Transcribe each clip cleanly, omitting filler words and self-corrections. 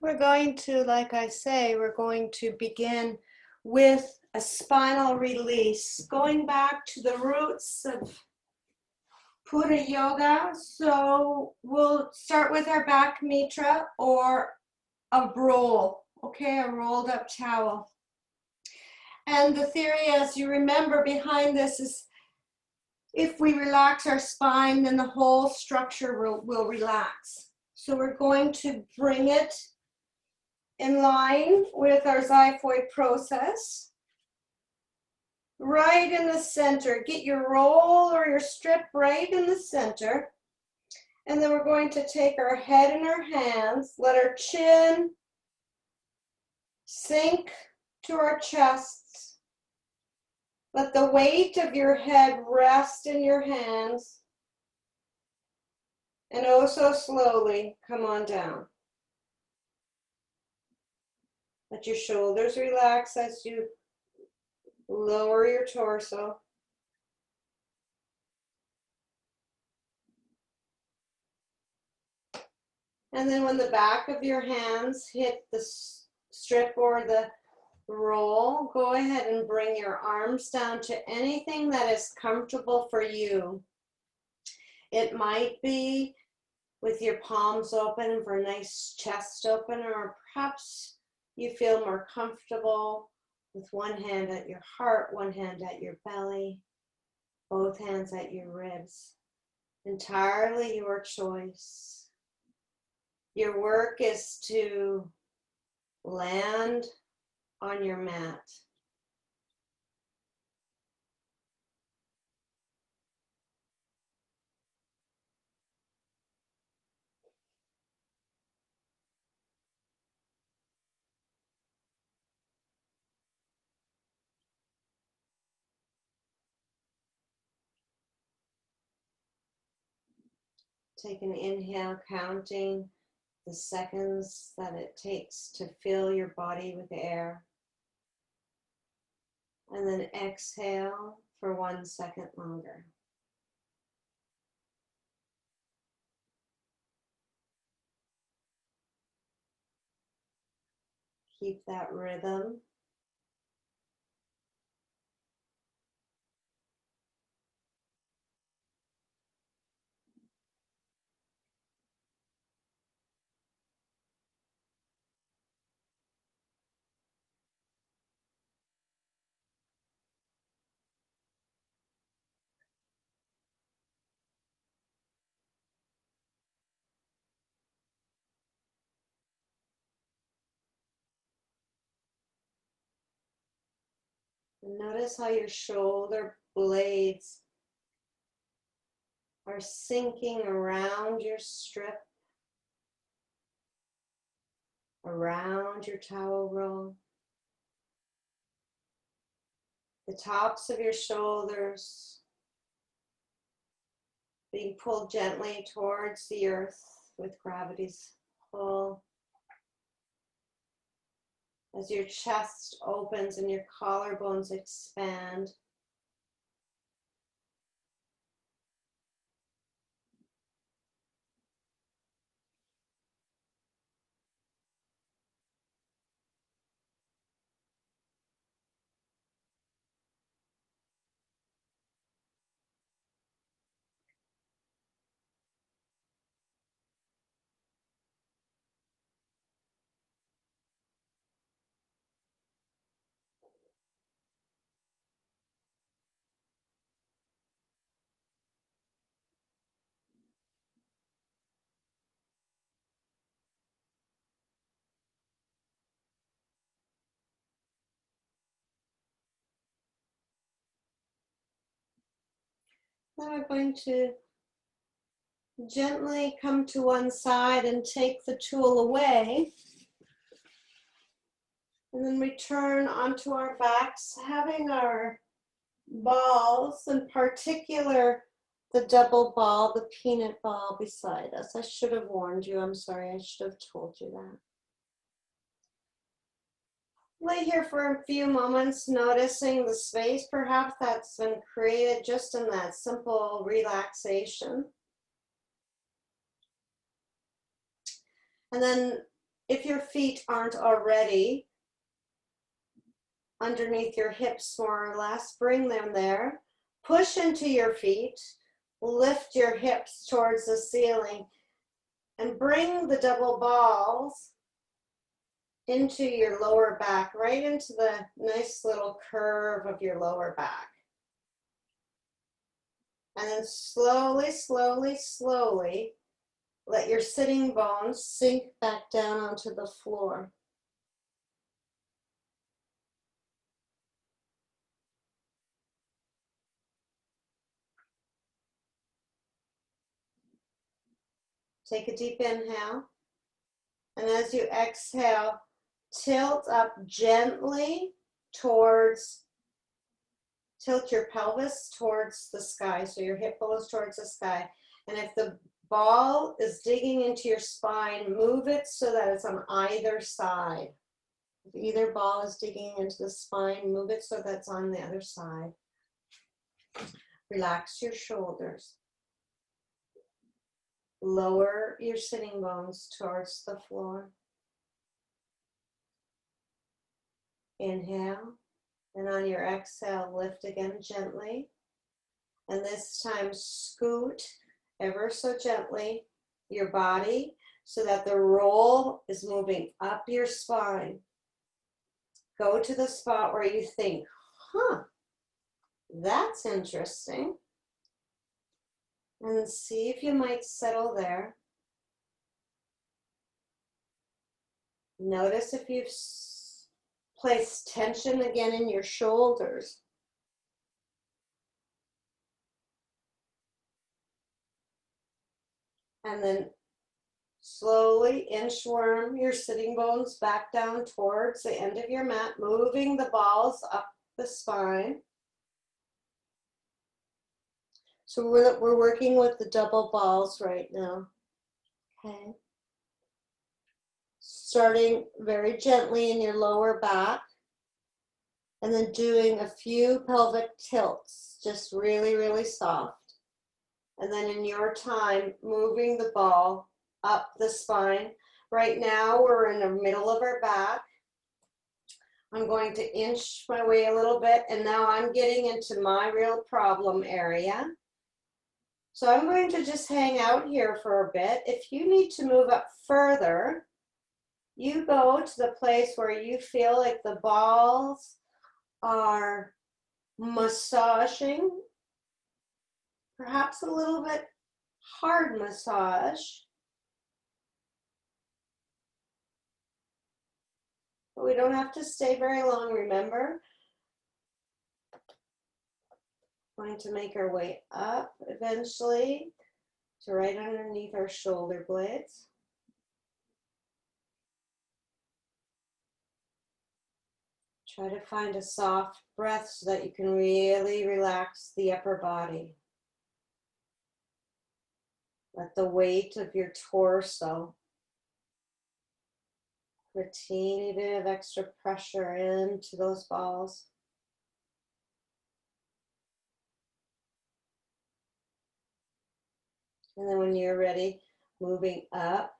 We're going to, like I say, we're going to begin with a spinal release, going back to the roots of Pura Yoga. So we'll start with our back mitra or a roll, okay, a rolled up towel. And the theory, as you remember, behind this is if we relax our spine, then the whole structure will relax. So we're going to bring it in line with our xiphoid process. Right in the center. Get your roll or your strip right in the center. And then we're going to take our head in our hands, let our chin sink to our chests. Let the weight of your head rest in your hands. And oh so slowly come on down. Let your shoulders relax as you lower your torso. And then when the back of your hands hit the strip or the roll, go ahead and bring your arms down to anything that is comfortable for you. It might be with your palms open for a nice chest opener, or perhaps you feel more comfortable with one hand at your heart, one hand at your belly, both hands at your ribs. Entirely your choice. Your work is to land on your mat. Take an inhale, counting the seconds that it takes to fill your body with air. And then exhale for 1 second longer. Keep that rhythm. And notice how your shoulder blades are sinking around your strip, around your towel roll. The tops of your shoulders being pulled gently towards the earth with gravity's pull. As your chest opens and your collarbones expand. Now we're going to gently come to one side and take the tool away. And then return onto our backs, having our balls, in particular the double ball, the peanut ball beside us. I should have warned you. I'm sorry. I should have told you that. Lay here for a few moments, noticing the space perhaps that's been created just in that simple relaxation. And then if your feet aren't already underneath your hips more or less, bring them there. Push into your feet, lift your hips towards the ceiling, and bring the double balls into your lower back, right into the nice little curve of your lower back. And then slowly, slowly, slowly, let your sitting bones sink back down onto the floor. Take a deep inhale. And as you exhale, tilt up gently towards, tilt your pelvis towards the sky. So your hip bones towards the sky. And if the ball is digging into your spine, move it so that it's on either side. If either ball is digging into the spine, move it so that it's on the other side. Relax your shoulders. Lower your sitting bones towards the floor. Inhale, and on your exhale, lift again gently. And this time scoot ever so gently your body so that the roll is moving up your spine. Go to the spot where you think, that's interesting. And see if you might settle there. Notice if you've placed tension again in your shoulders. And then slowly inchworm your sitting bones back down towards the end of your mat, moving the balls up the spine. So we're working with the double balls right now. Okay. Starting very gently in your lower back, and then doing a few pelvic tilts, just really, really soft. And then in your time, moving the ball up the spine. Right now, we're in the middle of our back. I'm going to inch my way a little bit, and now I'm getting into my real problem area. So I'm going to just hang out here for a bit. If you need to move up further, you go to the place where you feel like the balls are massaging, perhaps a little bit hard massage. But we don't have to stay very long, remember? Going to make our way up eventually to right underneath our shoulder blades. Try to find a soft breath so that you can really relax the upper body. Let the weight of your torso put a teeny bit of extra pressure into those balls. And then when you're ready, moving up.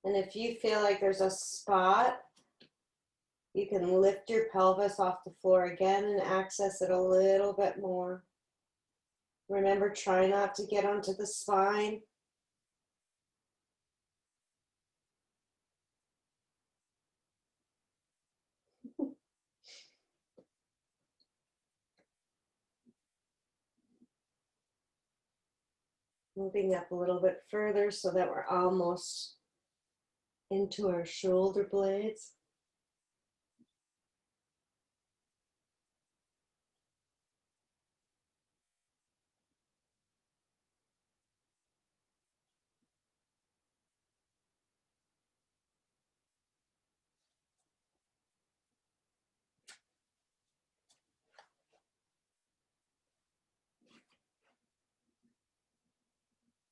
And if you feel like there's a spot, you can lift your pelvis off the floor again and access it a little bit more. Remember, try not to get onto the spine. Moving up a little bit further so that we're almost into our shoulder blades.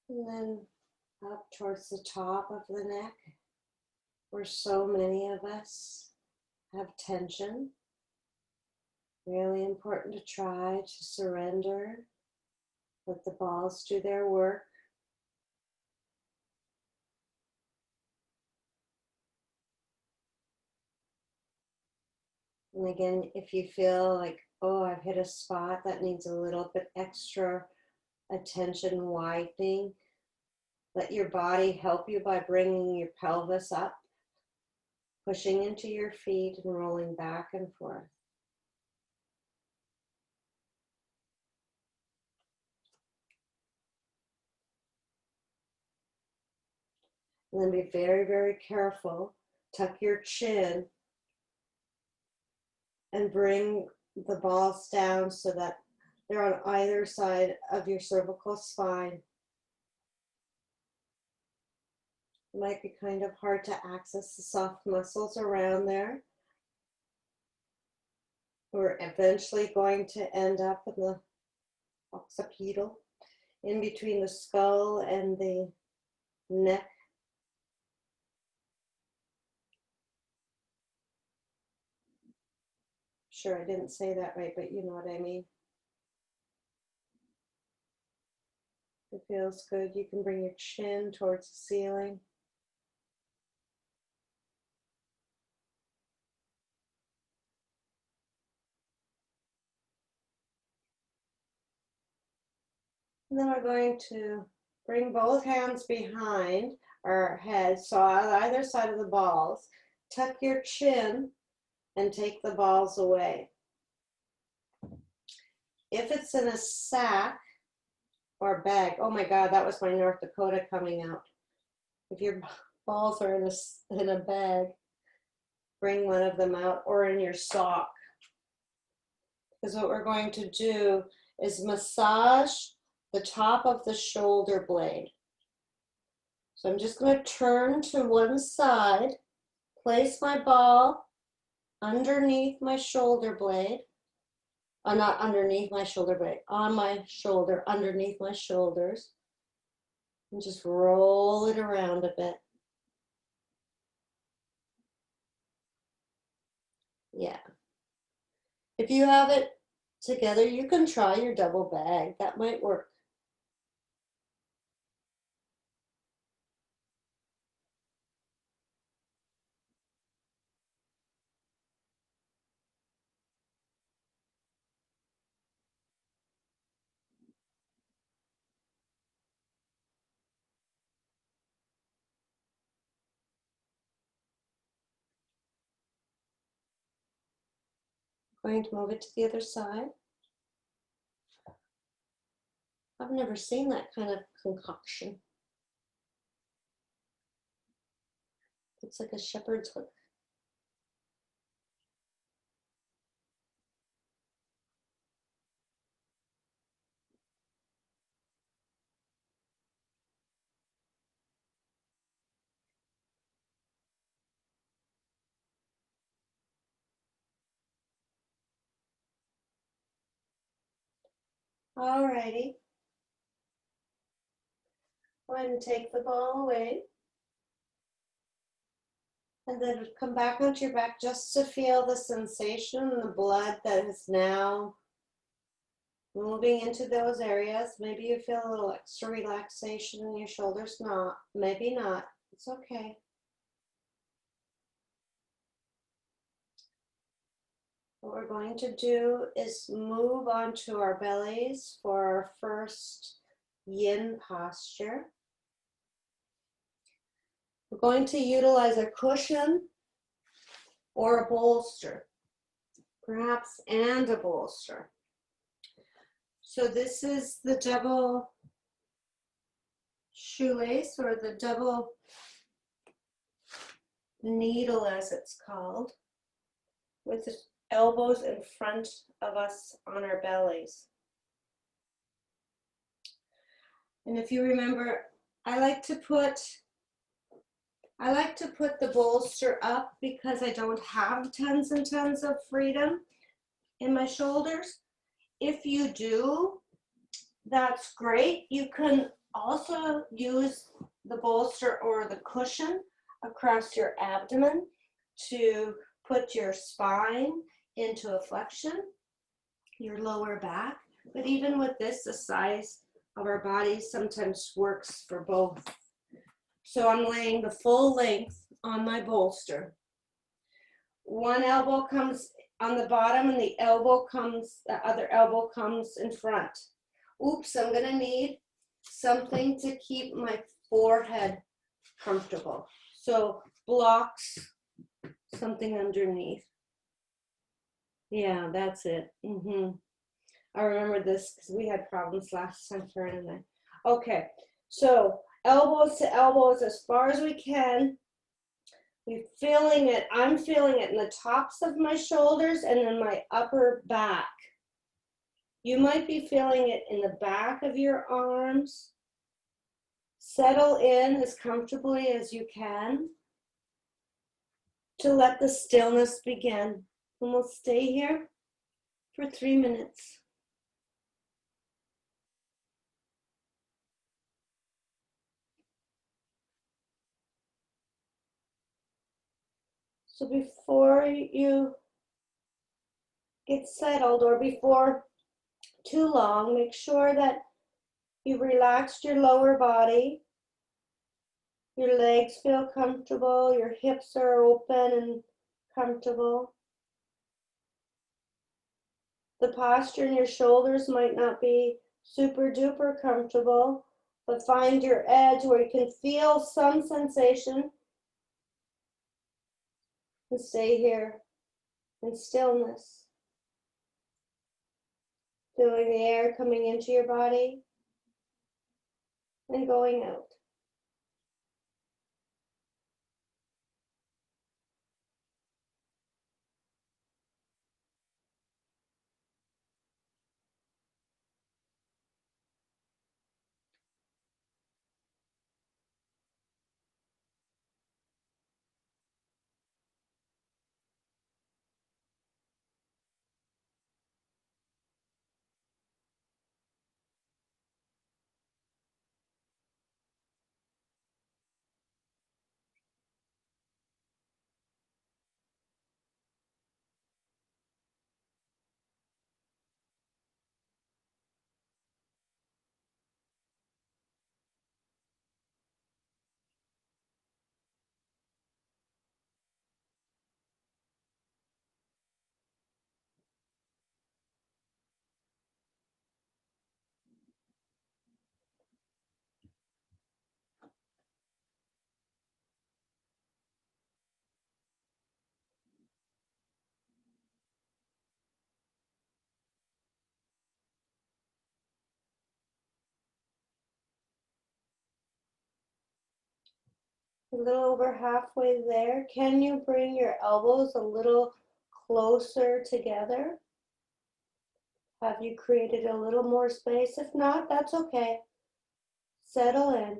And then up towards the top of the neck, where so many of us have tension. Really important to try to surrender, let the balls do their work. And again, if you feel like, oh, I've hit a spot that needs a little bit extra attention widening, let your body help you by bringing your pelvis up, pushing into your feet and rolling back and forth. And then be very, very careful. Tuck your chin and bring the balls down so that they're on either side of your cervical spine. It might be kind of hard to access the soft muscles around there. We're eventually going to end up in the occipital, in between the skull and the neck. Sure, I didn't say that right, but you know what I mean. It feels good. You can bring your chin towards the ceiling. And then we're going to bring both hands behind our head, so on either side of the balls. Tuck your chin and take the balls away. If it's in a sack or bag, oh my God, that was my North Dakota coming out. If your balls are in a bag, bring one of them out, or in your sock. Because what we're going to do is massage the top of the shoulder blade. So I'm just going to turn to one side, place my ball underneath my shoulder blade, not underneath my shoulder blade, on my shoulder, underneath my shoulders, and just roll it around a bit. Yeah. If you have it together, you can try your double bag. That might work. Going to move it to the other side. I've never seen that kind of concoction. It's like a shepherd's hook. Alrighty. Go ahead and take the ball away. And then come back onto your back just to feel the sensation and the blood that is now moving into those areas. Maybe you feel a little extra relaxation in your shoulders. Not, maybe not. It's okay. What we're going to do is move onto our bellies for our first yin posture. We're going to utilize a cushion or a bolster, perhaps, and a bolster. So this is the double shoelace, or the double needle as it's called, with the elbows in front of us on our bellies. And if you remember, I like to put the bolster up because I don't have tons and tons of freedom in my shoulders. If you do, that's great. You can also use the bolster or the cushion across your abdomen to put your spine into a flexion, your lower back. But even with this, the size of our body sometimes works for both. So I'm laying the full length on my bolster. One elbow comes on the bottom and the other elbow comes in front. Oops, I'm gonna need something to keep my forehead comfortable. So blocks, something underneath. Yeah, that's it. I remember this because we had problems last time, Karen and I. Okay, so elbows to elbows as far as we can. We're feeling it. I'm feeling it in the tops of my shoulders and in my upper back. You might be feeling it in the back of your arms. Settle in as comfortably as you can to let the stillness begin. And we'll stay here for 3 minutes. So before you get settled or before too long, make sure that you've relaxed your lower body. Your legs feel comfortable, your hips are open and comfortable. The posture in your shoulders might not be super duper comfortable, but find your edge where you can feel some sensation and stay here in stillness. Feeling the air coming into your body and going out. A little over halfway there. Can you bring your elbows a little closer together? Have you created a little more space? If not, that's okay. Settle in.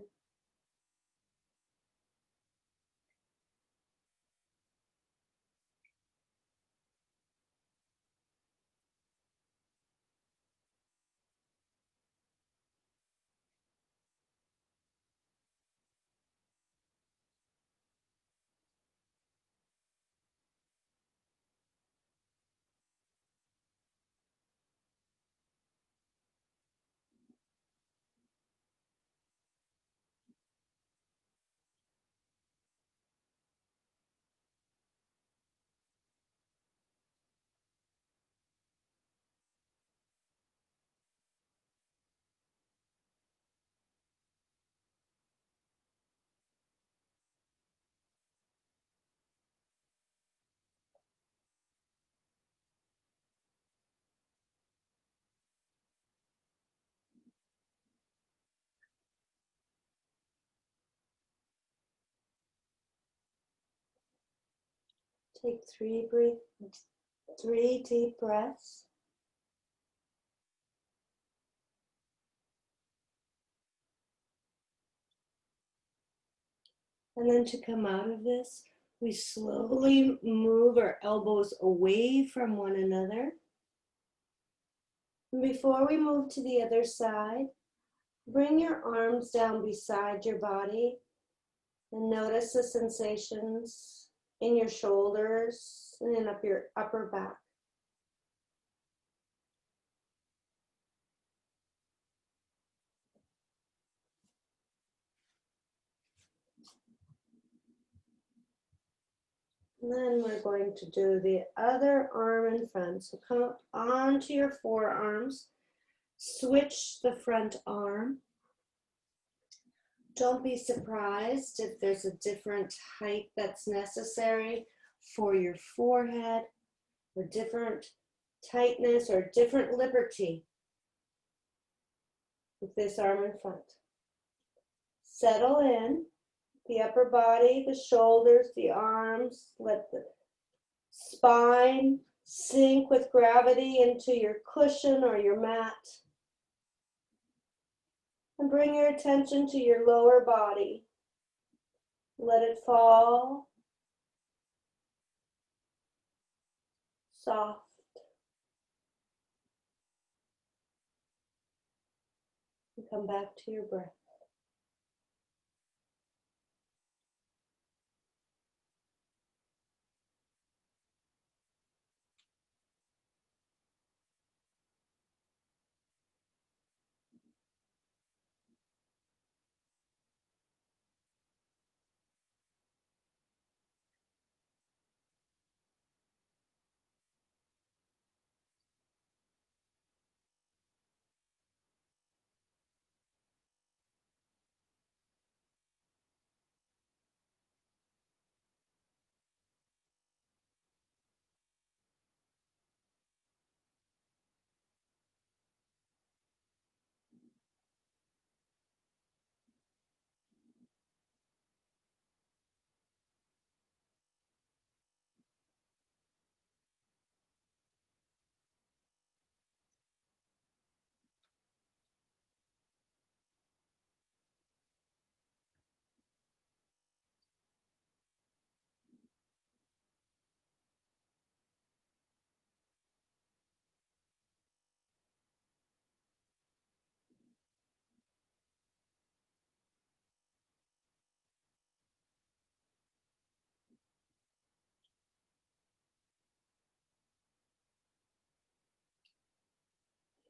Take 3 deep breaths. And then to come out of this, we slowly move our elbows away from one another. And before we move to the other side, bring your arms down beside your body and notice the sensations in your shoulders and in up your upper back. And then we're going to do the other arm in front. So come up onto your forearms, switch the front arm. Don't be surprised if there's a different height that's necessary for your forehead, or different tightness or different liberty with this arm in front. Settle in the upper body, the shoulders, the arms. Let the spine sink with gravity into your cushion or your mat. And bring your attention to your lower body. Let it fall. Soft. And come back to your breath.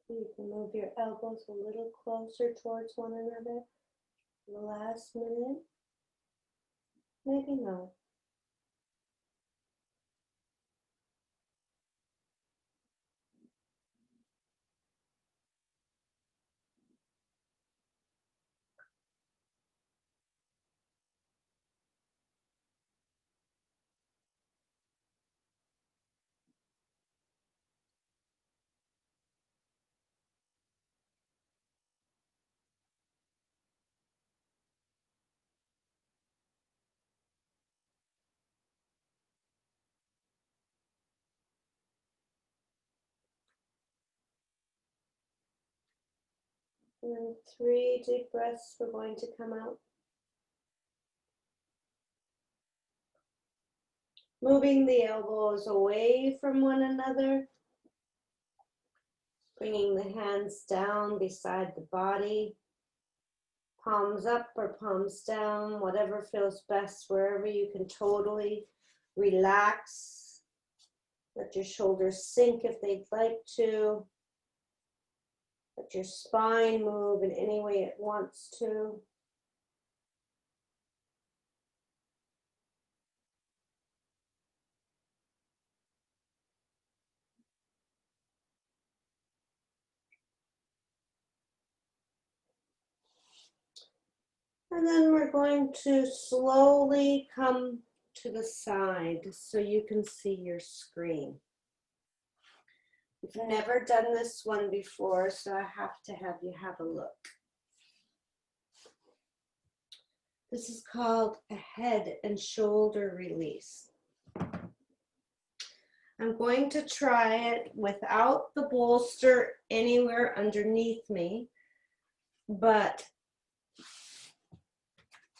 You can move your elbows a little closer towards one another. The last minute, maybe not. And then 3 deep breaths, we're going to come out. Moving the elbows away from one another. Bringing the hands down beside the body. Palms up or palms down, whatever feels best, wherever you can totally relax. Let your shoulders sink if they'd like to. Let your spine move in any way it wants to. And then we're going to slowly come to the side so you can see your screen. We've never done this one before, so I have to have you have a look. This is called a head and shoulder release. I'm going to try it without the bolster anywhere underneath me, but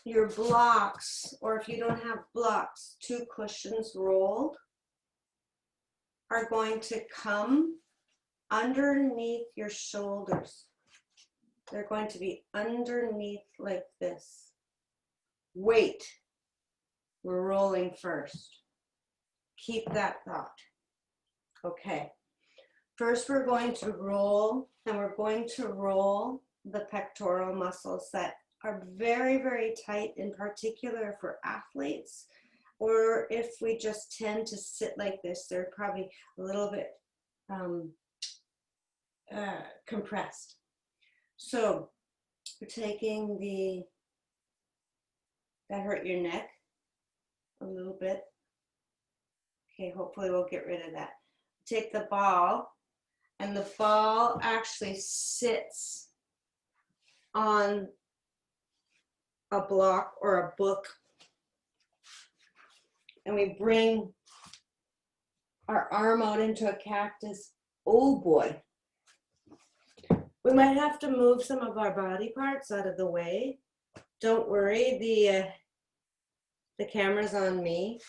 your blocks, or if you don't have blocks, 2 cushions rolled, are going to come underneath your shoulders. They're going to be underneath like this. Wait, we're rolling first. Keep that thought. Okay, first we're going to roll, and we're going to roll the pectoral muscles that are very, very tight, in particular for athletes. or if we just tend to sit like this, they're probably a little bit compressed. So we're taking that hurt your neck a little bit. Okay, hopefully we'll get rid of that. Take the ball, and the ball actually sits on a block or a book, and we bring our arm out into a cactus. Oh boy. We might have to move some of our body parts out of the way. Don't worry, the camera's on me.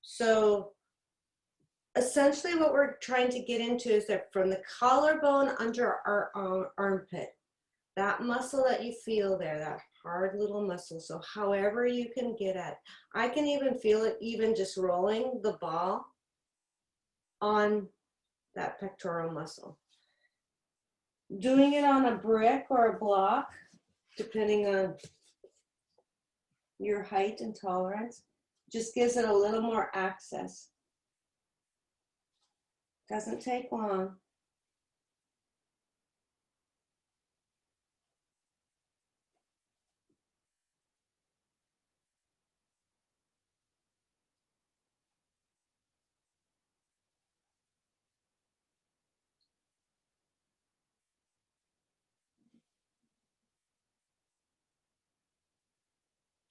So essentially what we're trying to get into is that from the collarbone under our armpit, that muscle that you feel there, that hard little muscle. So however you can get at it. I can even feel it even just rolling the ball on that pectoral muscle. Doing it on a brick or a block, depending on your height and tolerance, just gives it a little more access. Doesn't take long.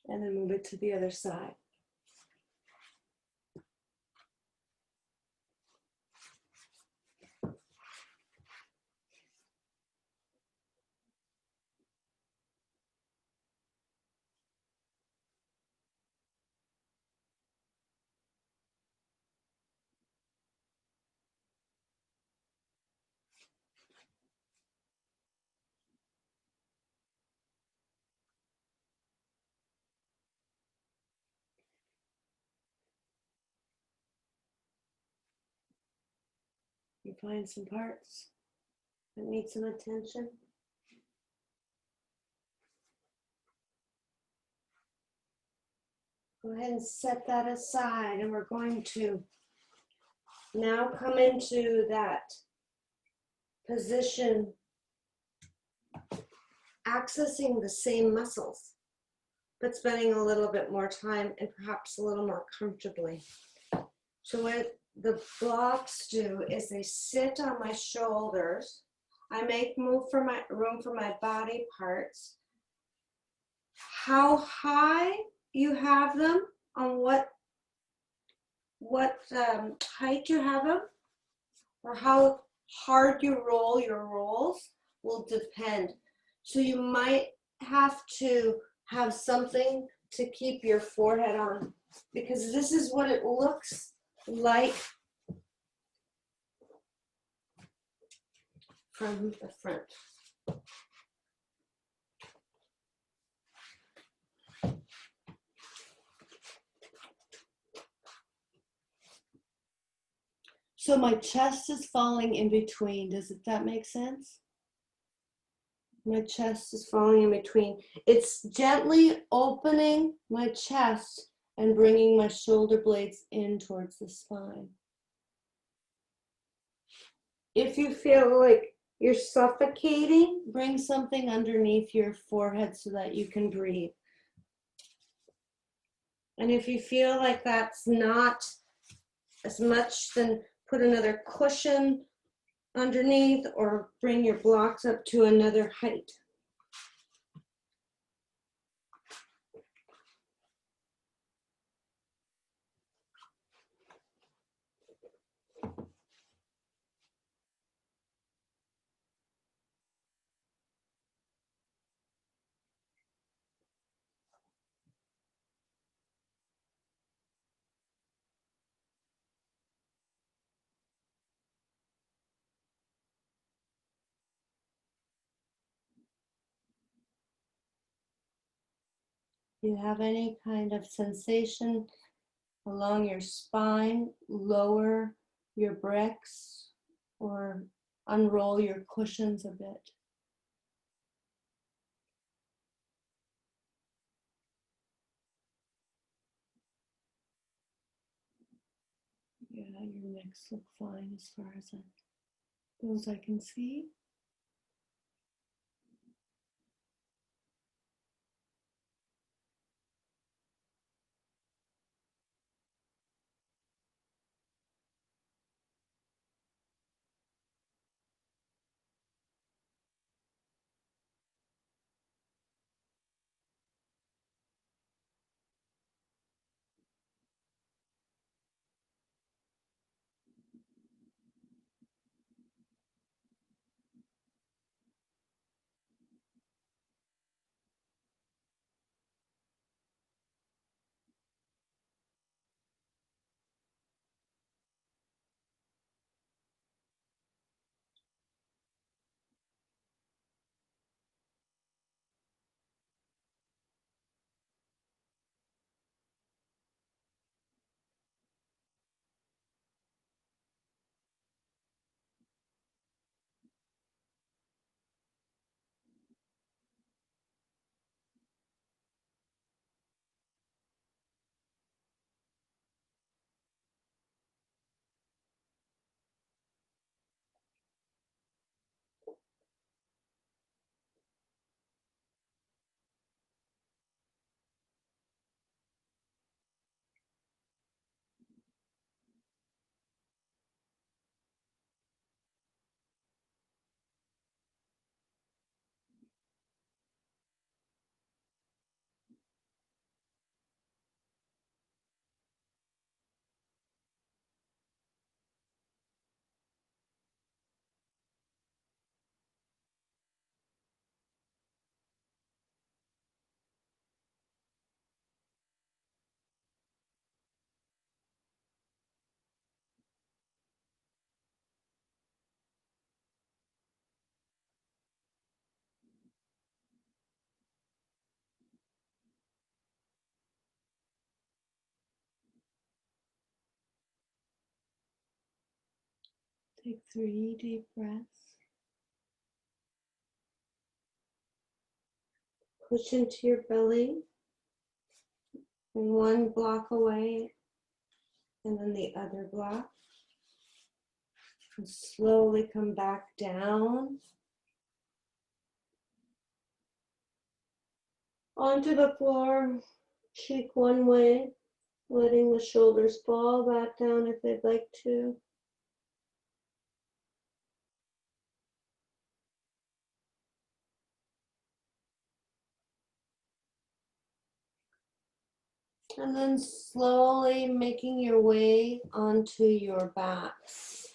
And then move it to the other side. You find some parts that need some attention. Go ahead and set that aside, and we're going to now come into that position, accessing the same muscles, but spending a little bit more time and perhaps a little more comfortably. So what the blocks do is they sit on my shoulders. I make room for my body parts. How high you have them, on what height you have them, or how hard you roll your rolls will depend. So you might have to have something to keep your forehead on, because this is what it looks like from the front. So my chest is falling in between. Does that make sense? My chest is falling in between. It's gently opening my chest and bringing my shoulder blades in towards the spine. If you feel like you're suffocating, bring something underneath your forehead so that you can breathe. And if you feel like that's not as much, then put another cushion underneath or bring your blocks up to another height. You have any kind of sensation along your spine, lower your bricks or unroll your cushions a bit. Yeah, your necks look fine as far as those I can see. Take 3 deep breaths. Push into your belly. And one block away, and then the other block. And slowly come back down onto the floor, cheek one way, letting the shoulders fall back down if they'd like to. And then slowly making your way onto your backs.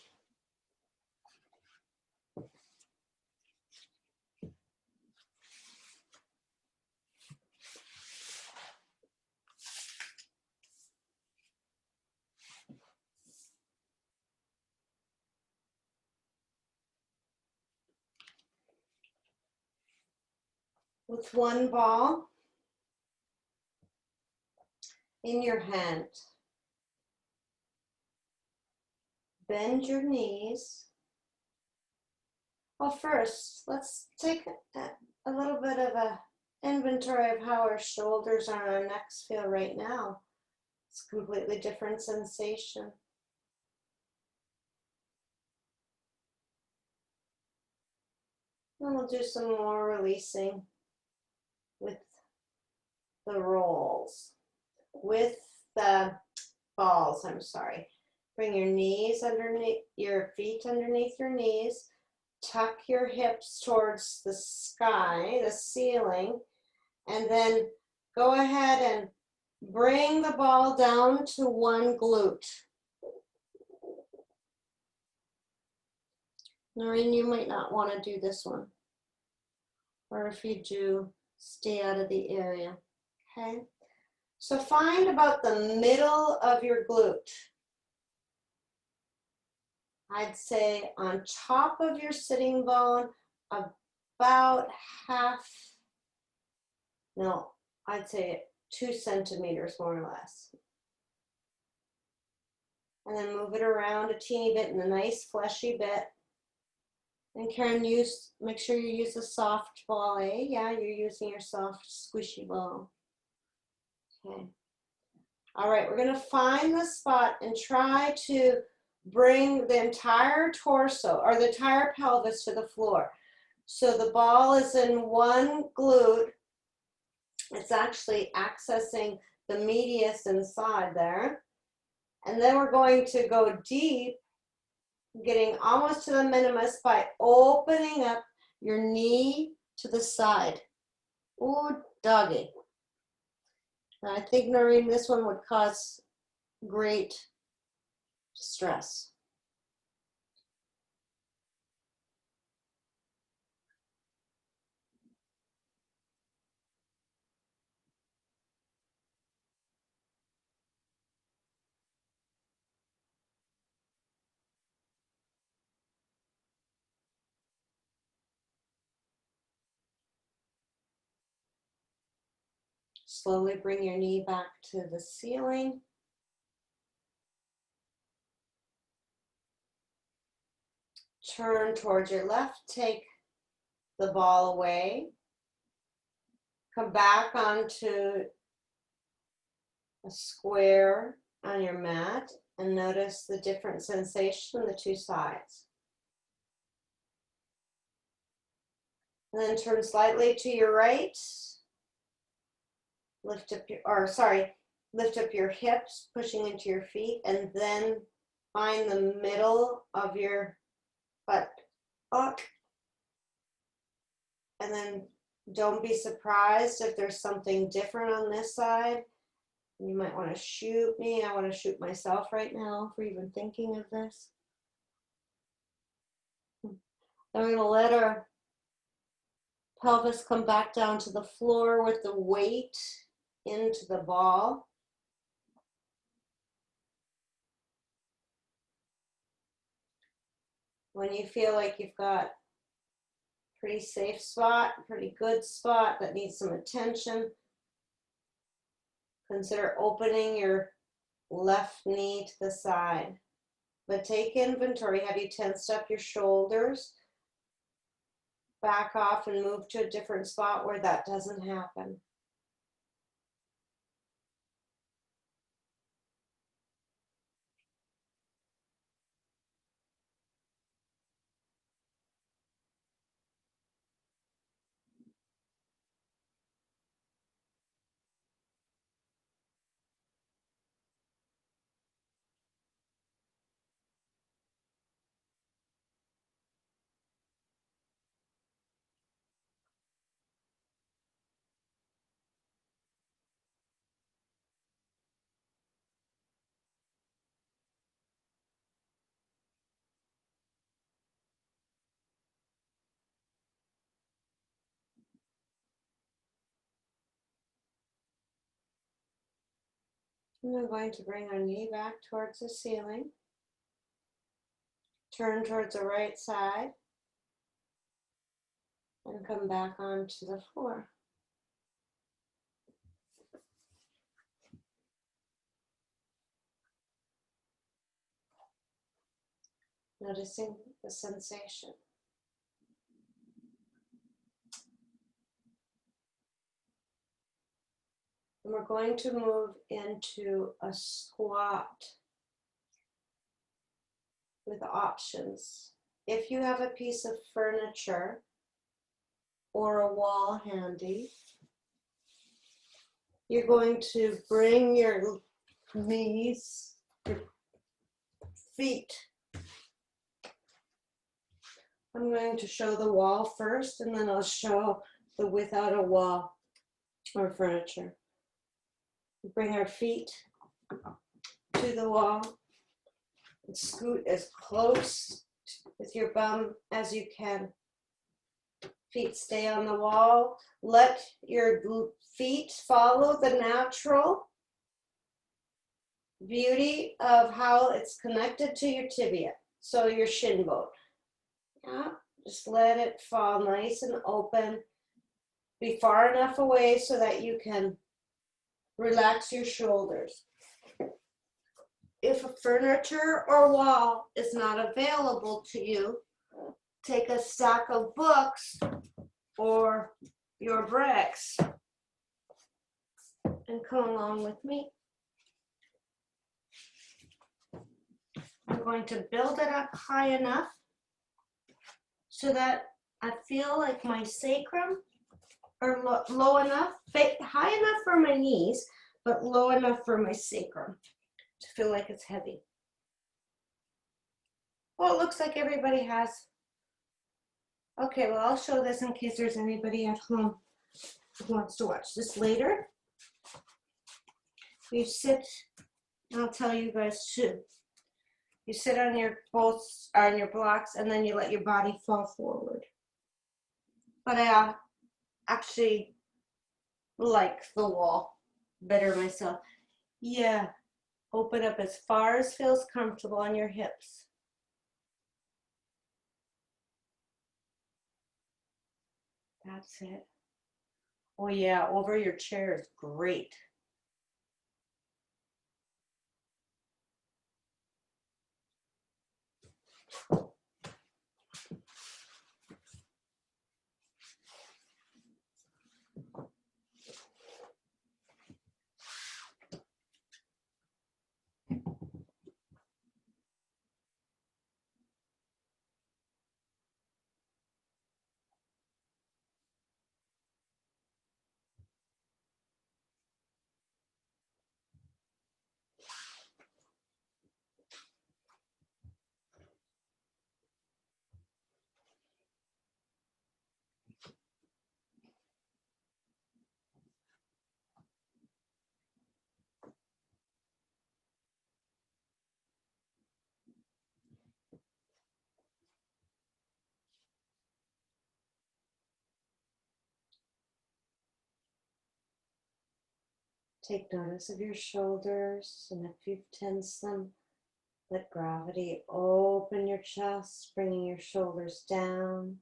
With one ball in your hand. Bend your knees. Well, first, let's take a little bit of a inventory of how our shoulders and our necks feel right now. It's a completely different sensation. And we'll do some more releasing with the rolls, with the balls, I'm sorry. Bring your knees underneath, your feet underneath your knees. Tuck your hips towards the sky, the ceiling, and then go ahead and bring the ball down to one glute. Noreen, you might not want to do this one. Or if you do, stay out of the area, okay? So find about the middle of your glute. I'd say on top of your sitting bone, about half, no, I'd say 2 centimeters more or less. And then move it around a teeny bit in a nice fleshy bit. And Karen, make sure you use a soft ball, eh? Yeah, you're using your soft squishy ball. Okay. All right, we're gonna find the spot and try to bring the entire torso or the entire pelvis to the floor. So the ball is in one glute. It's actually accessing the medius inside there. And then we're going to go deep, getting almost to the minimus by opening up your knee to the side. Ooh, doggy. And I think, Noreen, this one would cause great stress. Slowly bring your knee back to the ceiling. Turn towards your left, take the ball away. Come back onto a square on your mat and notice the different sensation on the two sides. And then turn slightly to your right. Lift up your hips, pushing into your feet, and then find the middle of your butt up. And then don't be surprised if there's something different on this side. You might want to shoot me. I want to shoot myself right now for even thinking of this. Then we're going to let our pelvis come back down to the floor with the weight into the ball. When you feel like you've got a pretty safe spot, pretty good spot that needs some attention, consider opening your left knee to the side. But take inventory. Have you tensed up your shoulders? Back off and move to a different spot where that doesn't happen. And we're going to bring our knee back towards the ceiling. Turn towards the right side. And come back onto the floor. Noticing the sensation. And we're going to move into a squat with options. If you have a piece of furniture or a wall handy, you're going to bring your knees, your feet. I'm going to show the wall first, and then I'll show the without a wall or furniture. Bring our feet to the wall and scoot as close with your bum as you can. Feet stay on the wall. Let your feet follow the natural beauty of how it's connected to your tibia, so your shin bone. Yeah, just let it fall nice and open. Be far enough away so that you can relax your shoulders. If a furniture or wall is not available to you, take a stack of books or your bricks and come along with me. going to build it up high enough so that I feel like my sacrum are low enough, high enough for my knees, but low enough for my sacrum to feel like it's heavy. Well, it looks like everybody has. Okay, well, I'll show this in case there's anybody at home who wants to watch this later. You sit, and I'll tell you guys too. You sit on your blocks, and then you let your body fall forward. But I actually like the wall better myself. Yeah, open up as far as feels comfortable on your hips. That's it. Oh yeah, over your chair is great. Take notice of your shoulders, and if you've tensed them, let gravity open your chest, bringing your shoulders down.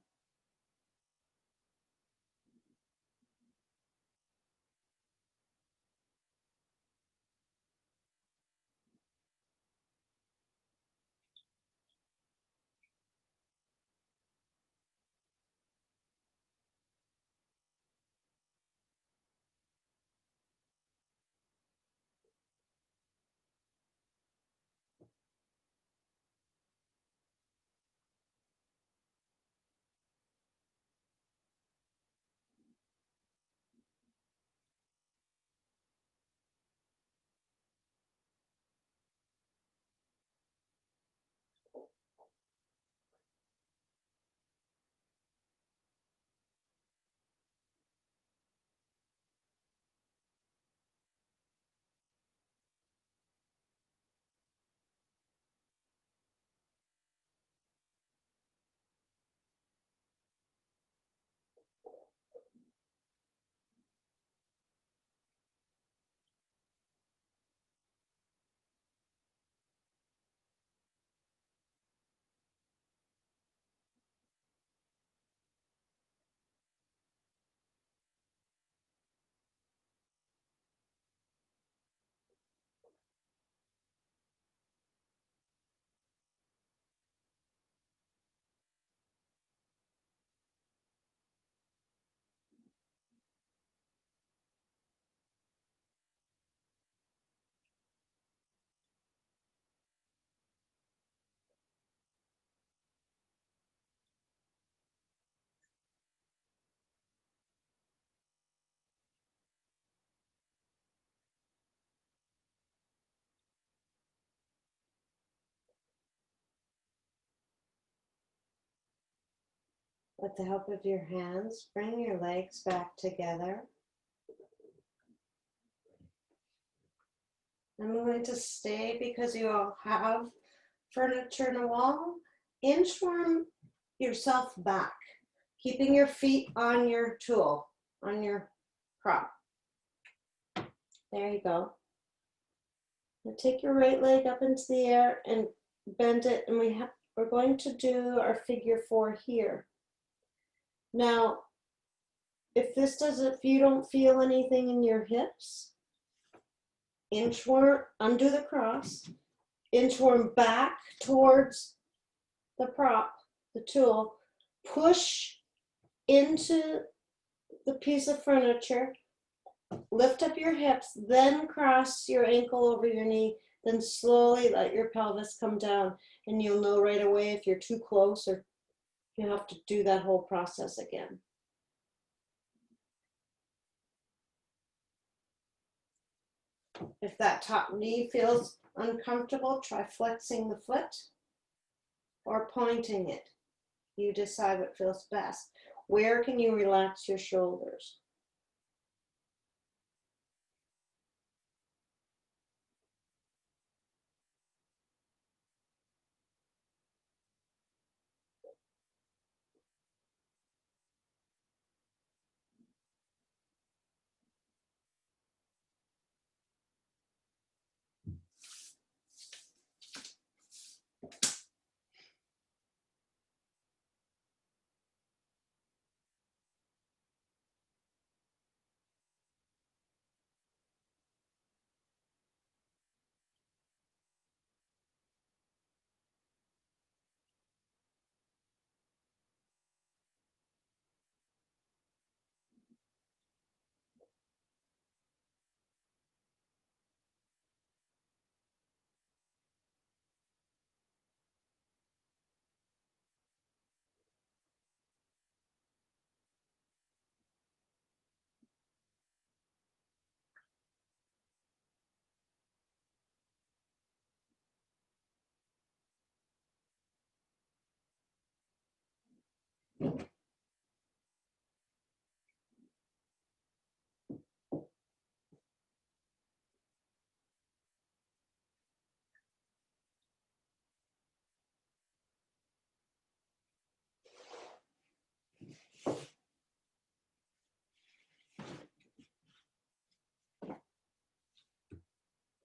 With the help of your hands, bring your legs back together. I'm going to stay because you all have furniture in a wall. Inchworm yourself back, keeping your feet on your tool, on your prop. There you go. Now take your right leg up into the air and bend it, and we're going to do our figure 4 here. Now, if you don't feel anything in your hips, inchworm, undo the cross, inchworm back towards the prop, the tool, push into the piece of furniture, lift up your hips, then cross your ankle over your knee, Then slowly let your pelvis come down, and you'll know right away if you're too close or you have to do that whole process again. If that top knee feels uncomfortable, try flexing the foot or pointing it. You decide what feels best. Where can you relax your shoulders?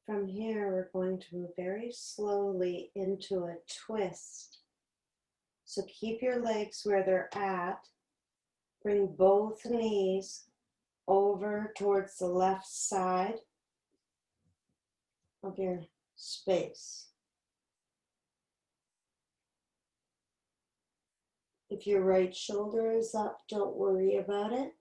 From here, we're going to move very slowly into a twist. So keep your legs where they're at. Bring both knees over towards the left side of your space. If your right shoulder is up, don't worry about it.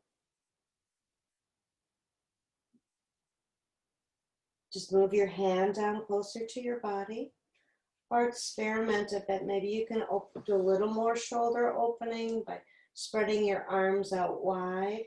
Just move your hand down closer to your body, or experiment a bit. Maybe you can do a little more shoulder opening by spreading your arms out wide.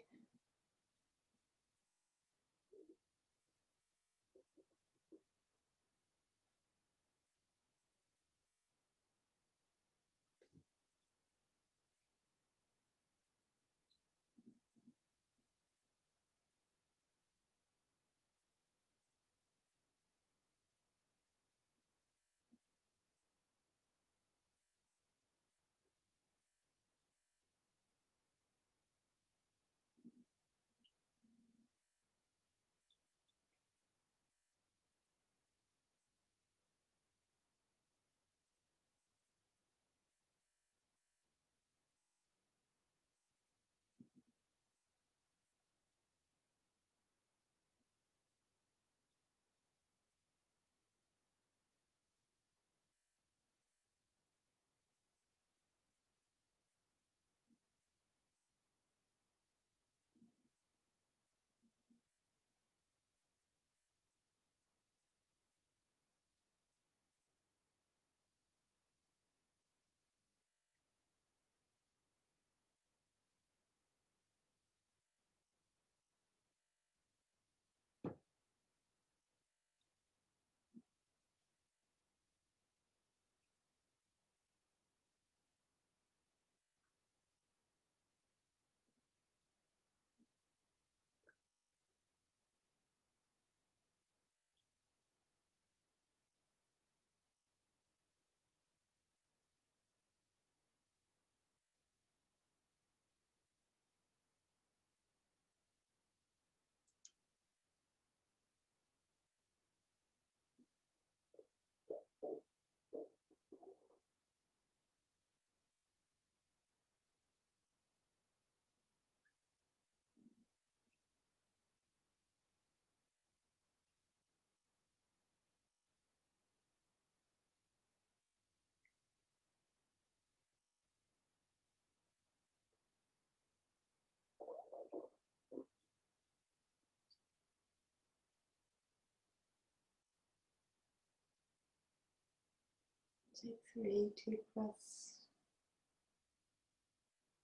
Take 3 deep breaths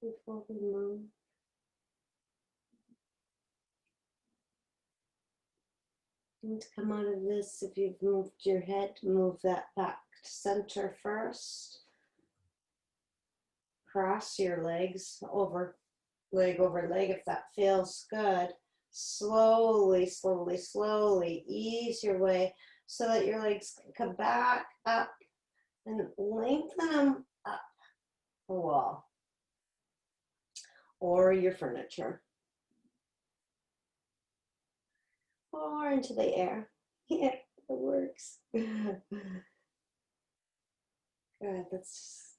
before we move. And to come out of this, if you've moved your head, move that back to center first. Cross your legs over leg if that feels good. Slowly, slowly, slowly ease your way so that your legs can come back up and lengthen them up the wall or your furniture or into the air. Yeah, it works. Good. Let's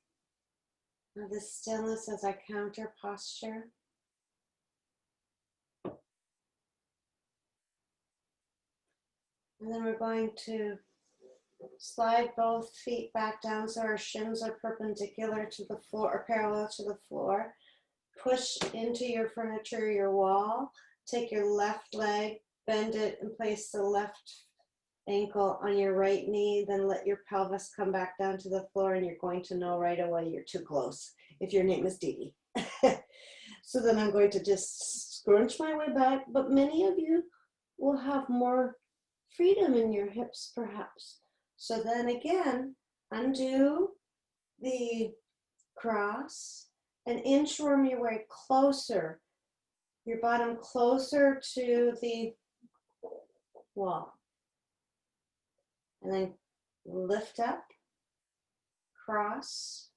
now the stillness as our counter posture. And then we're going to slide both feet back down so our shins are perpendicular to the floor or parallel to the floor. Push into your furniture, your wall. Take your left leg, bend it, and place the left ankle on your right knee. Then let your pelvis come back down to the floor, and you're going to know right away you're too close if your name is Dee Dee. So then I'm going to just scrunch my way back, but many of you will have more freedom in your hips perhaps. So then again, undo the cross and inchworm your way closer, your bottom closer to the wall. And then lift up, cross,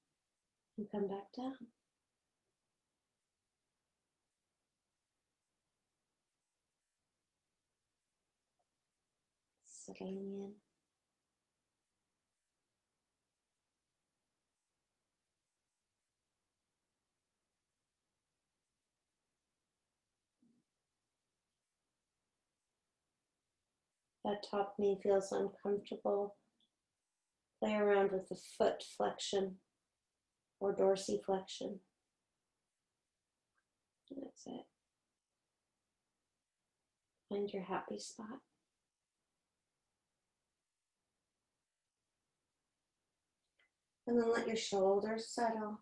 and come back down. Settling in. That top knee feels uncomfortable, play around with the foot flexion or dorsiflexion. That's it. Find your happy spot. And then let your shoulders settle.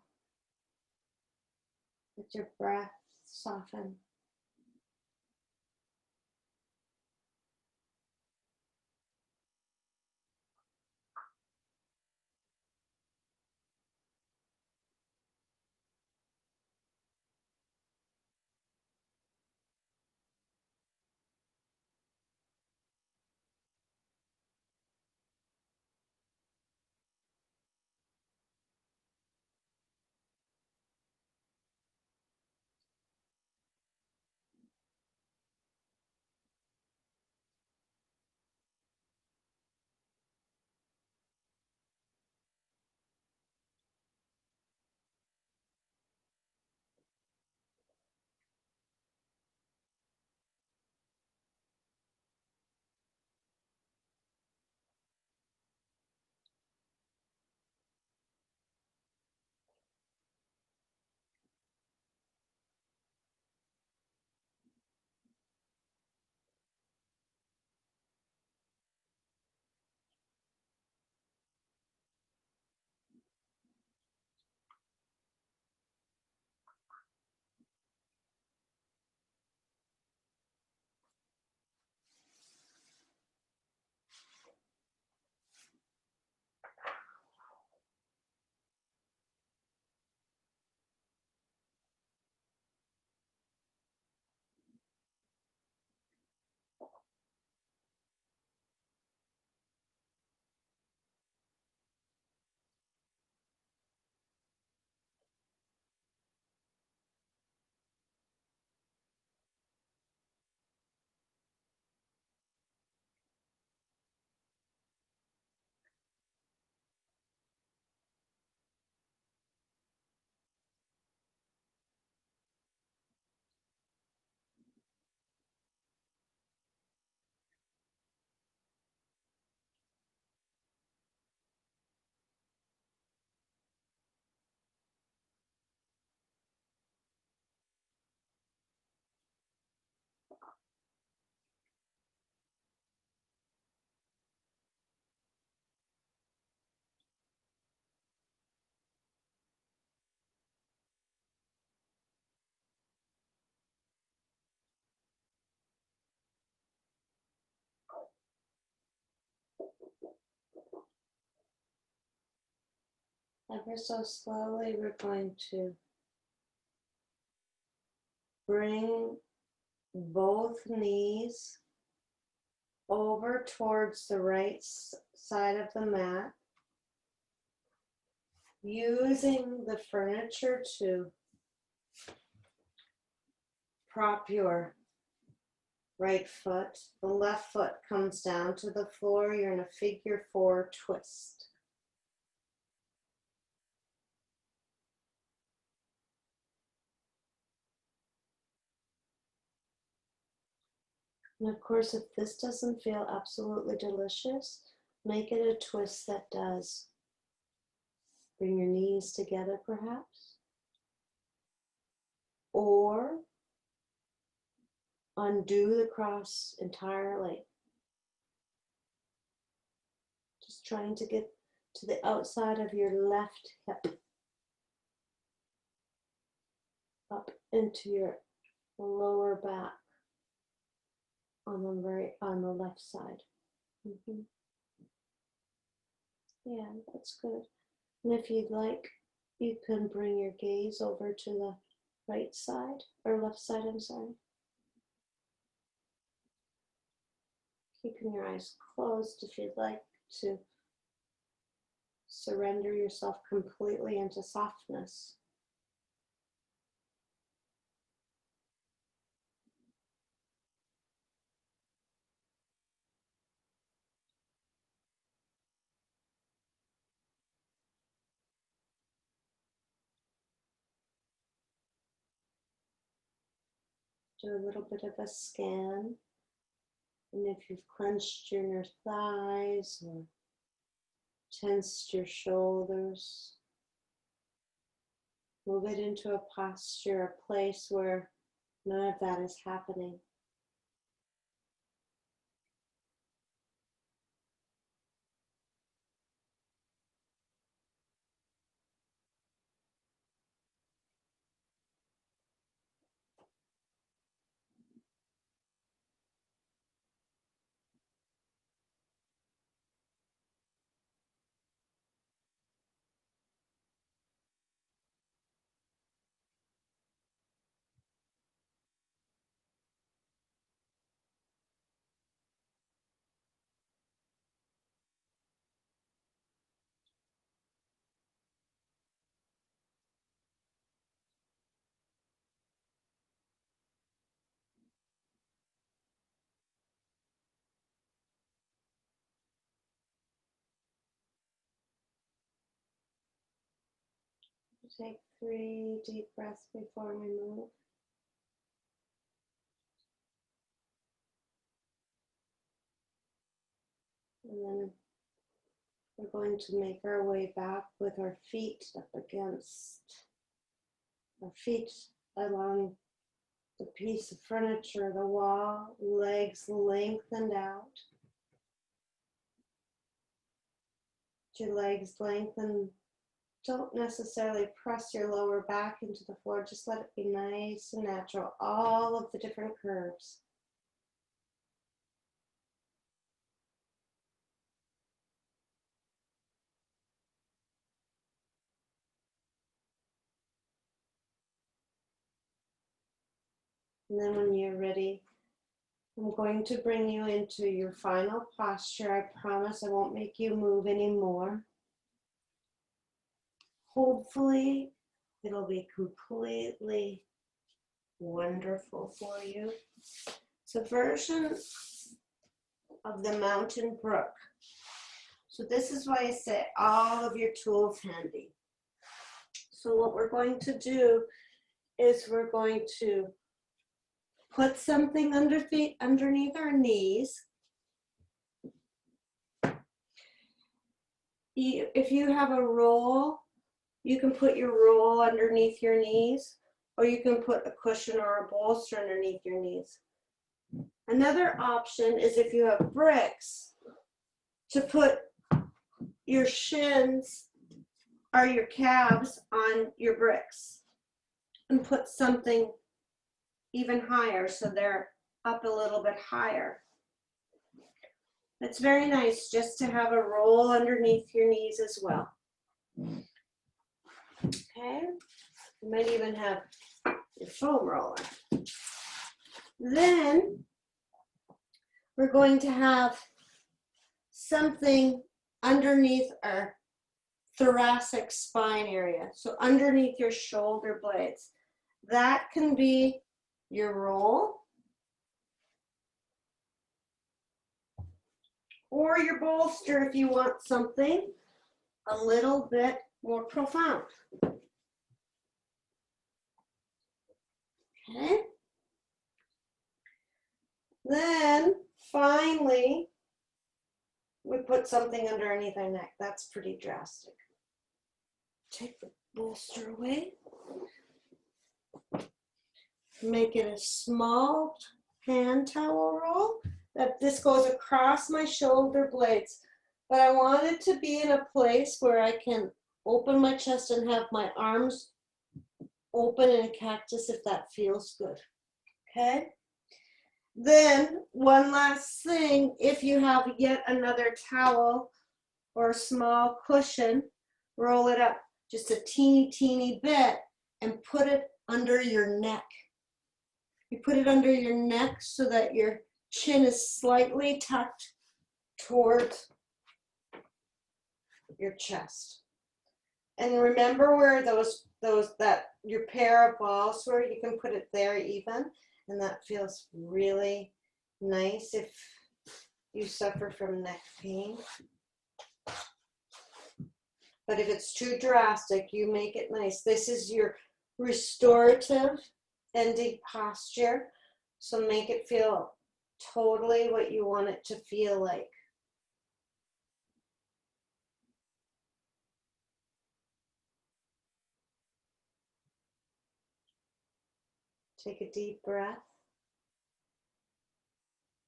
Let your breath soften. Ever so slowly, we're going to bring both knees over towards the right side of the mat, using the furniture to prop your right foot. The left foot comes down to the floor. You're in a figure 4 twist. And of course, if this doesn't feel absolutely delicious, make it a twist that does. Bring your knees together perhaps. Or undo the cross entirely. Just trying to get to the outside of your left hip. Up into your lower back on the left side. Yeah, that's good. And if you'd like, you can bring your gaze over to the right side, or left side, I'm sorry. Keeping your eyes closed if you'd like to surrender yourself completely into softness. Do a little bit of a scan. And if you've clenched your thighs or tensed your shoulders, move it into a posture, a place where none of that is happening. Take 3 deep breaths before we move. And then we're going to make our way back with our feet up against our feet along the piece of furniture, the wall, legs lengthened out. Your legs lengthen. Don't necessarily press your lower back into the floor. Just let it be nice and natural. All of the different curves. And then when you're ready, I'm going to bring you into your final posture. I promise I won't make you move anymore. Hopefully, it'll be completely wonderful for you. It's a version of the mountain brook. So this is why I say all of your tools handy. So what we're going to do is we're going to put something underneath our knees. If you have a roll, you can put your roll underneath your knees, or you can put a cushion or a bolster underneath your knees. Another option is if you have bricks, to put your shins or your calves on your bricks and put something even higher so they're up a little bit higher. It's very nice just to have a roll underneath your knees as well. Okay, you might even have your foam roller. Then we're going to have something underneath our thoracic spine area. So underneath your shoulder blades. That can be your roll or your bolster if you want something a little bit more profound. Okay. Then finally, we put something underneath our neck. That's pretty drastic. Take the bolster away. Make it a small hand towel roll. That this goes across my shoulder blades. But I want it to be in a place where I can open my chest and have my arms open in a cactus if that feels good. Okay? Then one last thing, if you have yet another towel or a small cushion, roll it up just a teeny bit and put it under your neck. You put it under your neck so that your chin is slightly tucked towards your chest. And remember where those that your pair of balls were, you can put it there even, and that feels really nice if you suffer from neck pain. But if it's too drastic, you make it nice. This is your restorative and deep posture. So make it feel totally what you want it to feel like. Take a deep breath.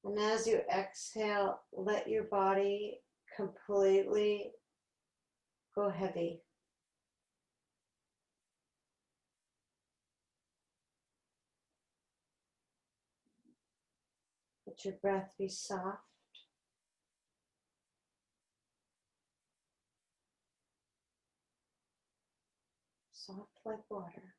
And as you exhale, let your body completely go heavy. Let your breath be soft. Soft like water.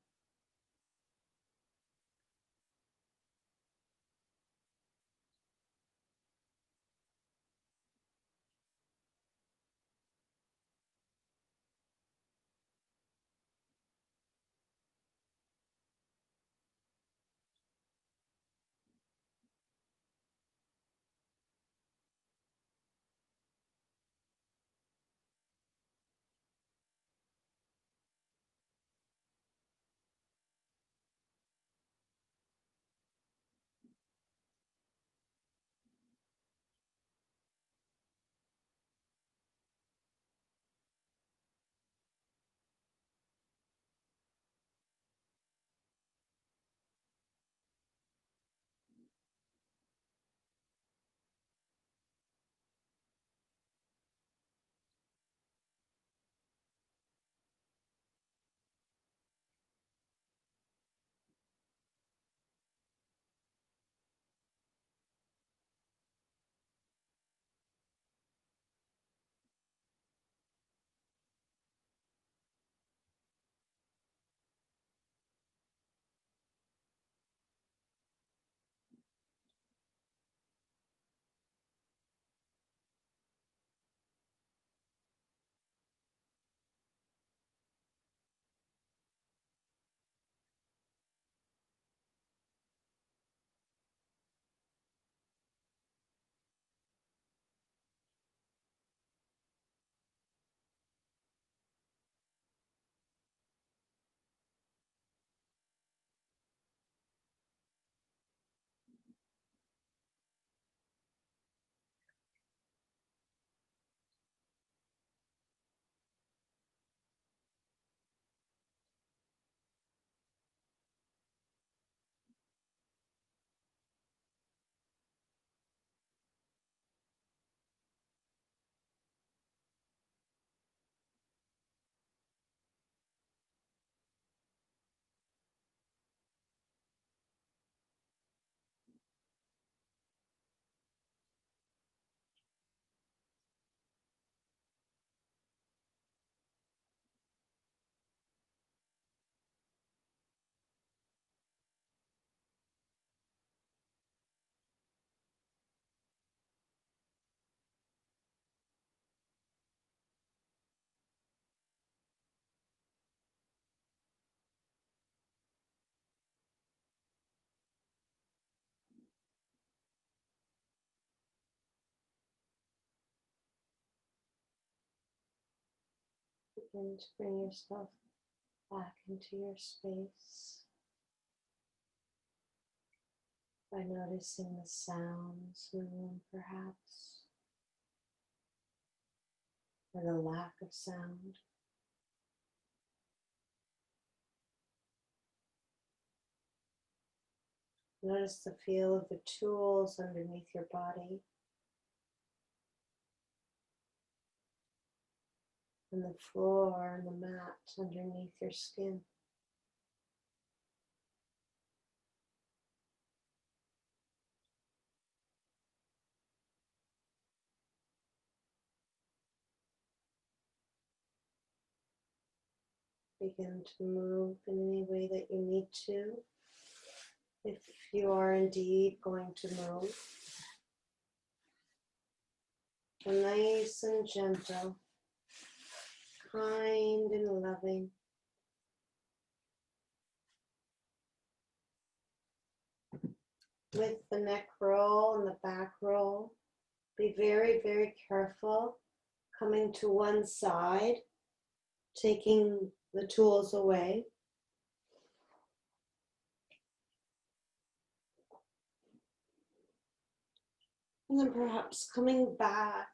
Begin to bring yourself back into your space by noticing the sounds in the room, perhaps, or the lack of sound. Notice the feel of the tools underneath your body and the floor and the mat underneath your skin. Begin to move in any way that you need to, if you are indeed going to move. And nice and gentle, kind and loving. With the neck roll and the back roll, be very, very careful coming to one side, taking the tools away. And then perhaps coming back,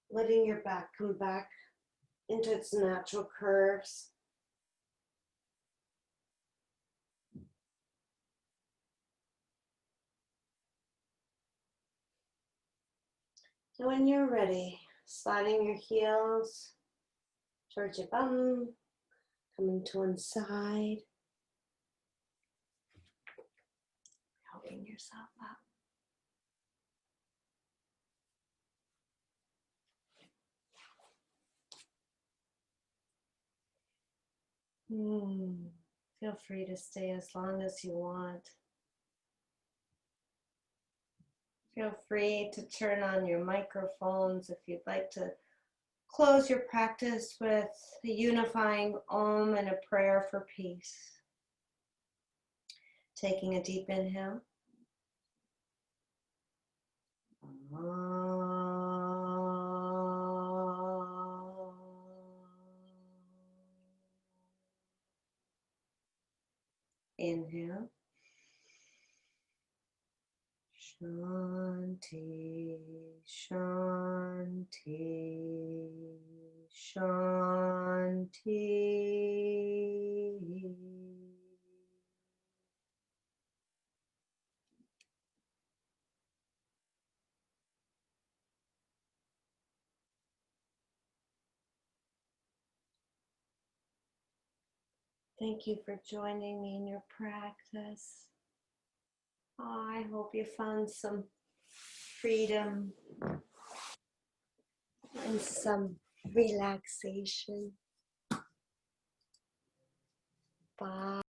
letting your back come back into its natural curves. So when you're ready, sliding your heels towards your bum, coming to one side, helping yourself up. Feel free to stay as long as you want. Feel free to turn on your microphones if you'd like to close your practice with a unifying Om and a prayer for peace. Taking a deep inhale. Inhale. Shanti, Shanti, Shanti. Thank you for joining me in your practice. I hope you found some freedom and some relaxation.